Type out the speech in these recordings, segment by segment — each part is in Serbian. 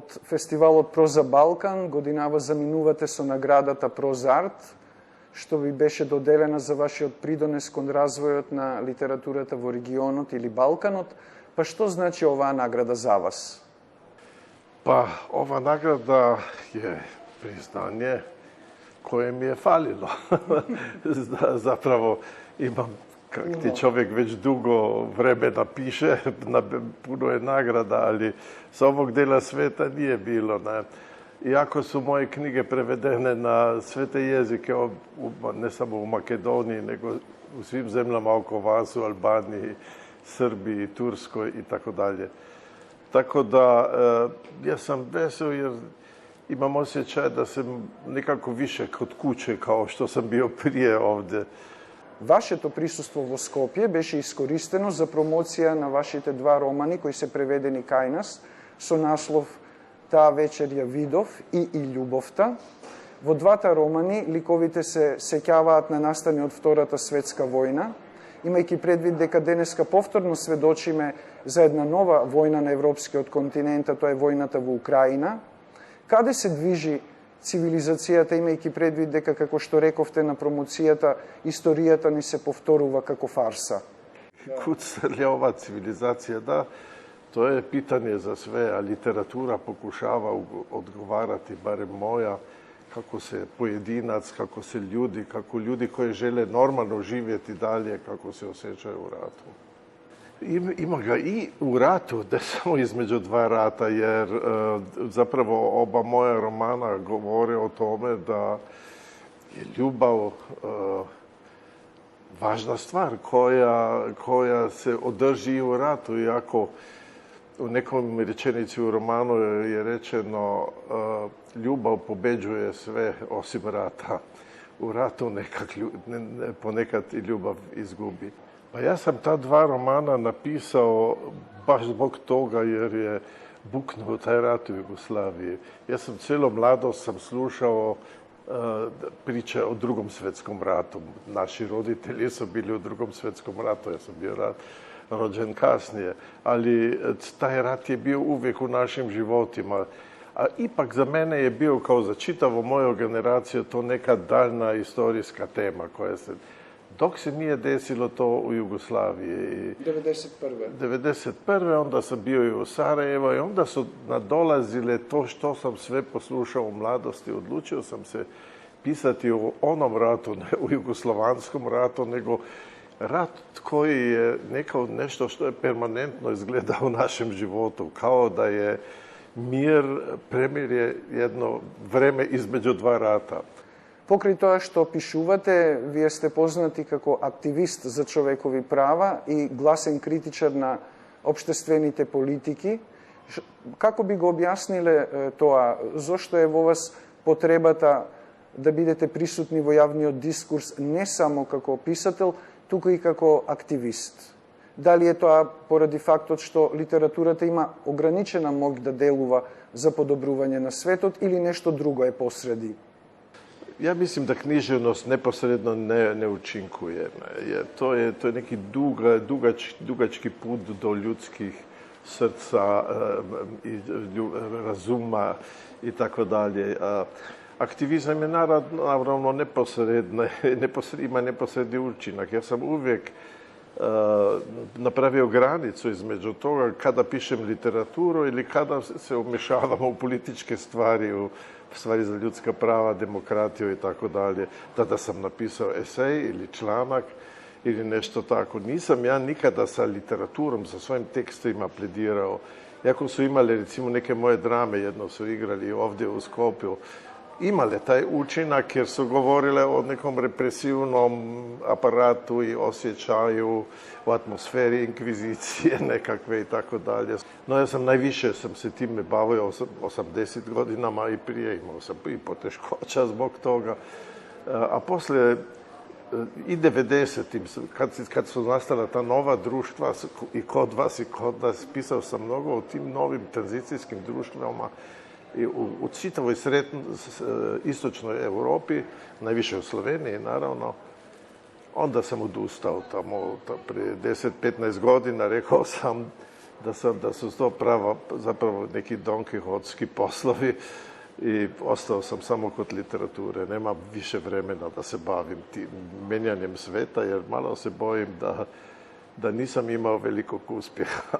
од фестивалот Проза Балкан годинава заминувате со наградата Прозарт, што ви беше доделена за вашиот придонес кон развојот на литературата во регионот или Балканот. Па што значи оваа награда за вас? Па, ова награда е признание кое ми е фалило. Заправо имам, как ти човек веќе дуго време напише, пуно е награда, али со овог дела света nije било. Иако су мои книги преведене на свете језике, не само у Македонiji, него у свим земljama око вас, у Албанiji, Srbiji, Turskoj i tako dalje. Tako da, ja sam vesel jer imam osjećaj da sam nekako više kod kuće kao što sam bio prije ovde. Вашето присуство во Скопје беше искористено за промоција на вашите два романи кои се преведени кај нас со наслов Таа вечер ја видов и љубовта. Во двата романи ликовите се сеќаваат на настани од Втората светска војна, имајќи предвид дека денеска повторно сведочиме за една нова војна на европскиот континент, а тоа е војната во Украина. Каде се движи цивилизацијата, имајќи предвид дека, како што рековте на промоцијата, историјата ни се повторува како фарса? Куд се ли ова цивилизација? Да, тоа е питање за све, а литература покушава одговарати, барем моја, како се поединац, како се људи, како људи кои желе нормално живети далje, како се осеќају у рату. Има ga i u ratu, ne samo između dva rata, jer zapravo oba moja romana govore o tome da je ljubav važna stvar koja se održi i u ratu. Iako u nekom rečenici u romanu je rečeno ljubav pobeđuje sve osim rata. U ratu ponekad i ljubav izgubi. Pa ja sam ta dva romana napisao baš zbog toga jer je buknuo taj rat u Jugoslaviji. Ja sam cijelo mladost slušao priče o Drugom svjetskom ratu. Naši roditelji su bili u Drugom svjetskom ratu, ja sam bio rođen kasnije. Ali taj rat je bio uvijek u našim životima. A ipak za mene je bio, kao za čitavu moju generaciju, to neka daljna istorijska tema koja se... Dok se nije desilo to u Jugoslaviji. 1991. Onda sam bio i u Sarajevo i onda su nadolazile to što sam sve poslušao u mladosti. Odlučio sam se pisati o onom ratu, ne u jugoslovanskom ratu, nego rat koji je nešto što je permanentno izgleda u našem životu. Kao da je premirje jedno vreme između dva rata. Покрај тоа што пишувате, вие сте познати како активист за човекови права и гласен критичар на општествените политики. Како би го објасниле тоа? Зошто е во вас потребата да бидете присутни во јавниот дискурс не само како писател, туку и како активист? Дали е тоа поради фактот што литературата има ограничена моќ да делува за подобрување на светот или нешто друго е посреди? Ja mislim da književnost neposredno ne učinkuje. To je neki dugački put do ljudskih srca i razuma i tako dalje. Aktivizam je naravno ima neposredni učinak. Ja sam uvijek napravio granicu između toga kada pišem literaturu ili kada se umješavamo u političke stvari, u stvari za ljudska prava, demokratiju i tako dalje. Tada sam napisao esej ili članak ili nešto tako. Nisam ja nikada sa literaturom, sa svojim tekstovima pledirao. Iako su imali, recimo, neke moje drame, jedno su igrali ovdje u Skopju, imale taj učinak jer su govorile o nekom represivnom aparatu i osjećaju u atmosferi inkvizicije nekakve i tako dalje. No ja sam najviše se time bavio 80 godinama i prije, imao sam i poteškoća zbog toga. A poslije i 90-im, kad su nastala ta nova društva i kod vas i kod nas, pisao sam mnogo o tim novim tranzicijskim društvama u čitavoj istočnoj Europi, najviše u Sloveniji, naravno. Onda sam odustao tamo prije 10-15 godina, rekao sam da su to zapravo neki donkihotski poslovi i ostao sam samo kod literature. Nema više vremena da se bavim tim menjanjem sveta, jer malo se bojim da nisam imao velikog uspjeha.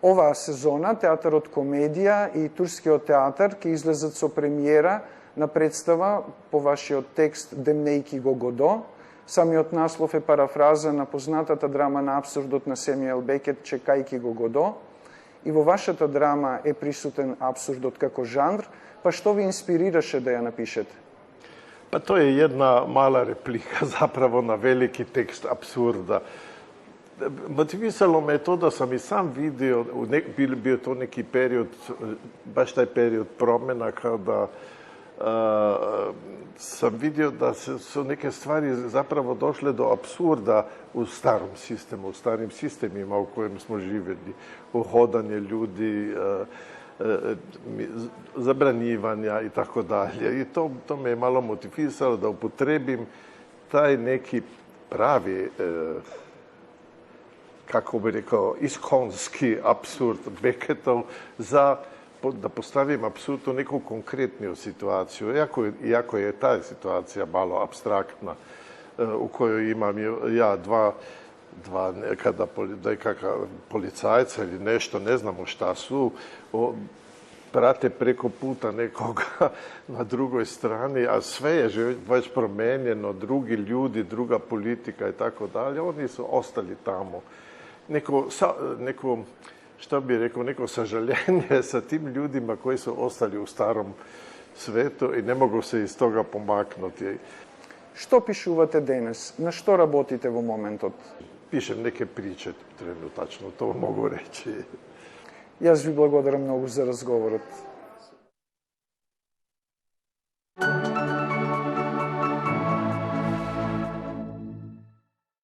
Ова сезона Театар од комедија и Турскиот театар ќе излезат со премиера на представа по вашиот текст Демнејки го Годо. Самиот наслов е парафраза на познатата драма на абсурдот на Семјуел Бекет Чекајки го Годо. И во вашата драма е присутен абсурдот како жанр, па што ви инспирираше да ја напишете? Pa to je jedna mala replika zapravo na veliki tekst apsurda. Motivisalo me to da sam i sam vidio, bio to neki period, baš taj period promjena kada sam vidio da su neke stvari zapravo došle do apsurda u starom sistemu, u starim sistemima u kojem smo živjeli. Uhodanje ljudi, zabranjivanja i tako dalje. I to me je malo motivisalo da upotrebim taj neki pravi, kako bi rekao, iskonski apsurd Beketov da postavim apsurd u neku konkretniju situaciju. Iako je ta situacija malo apstraktna, u kojoj imam ja dva nekakva policajca ili nešto, ne znamo šta su, prate preko puta nekoga na drugoj strani, a sve je već promenjeno, drugi ljudi, druga politika i tako dalje. Oni su ostali tamo. Neko, što bi rekao, neko sažaljenje sa tim ljudima koji su ostali u starom svetu i ne mogu se iz toga pomaknuti. Што пишувате денес? На што работите во моментот? Pišem neke priče trenutačno, to mogu reći. Јас ви благодарам многу за разговорот.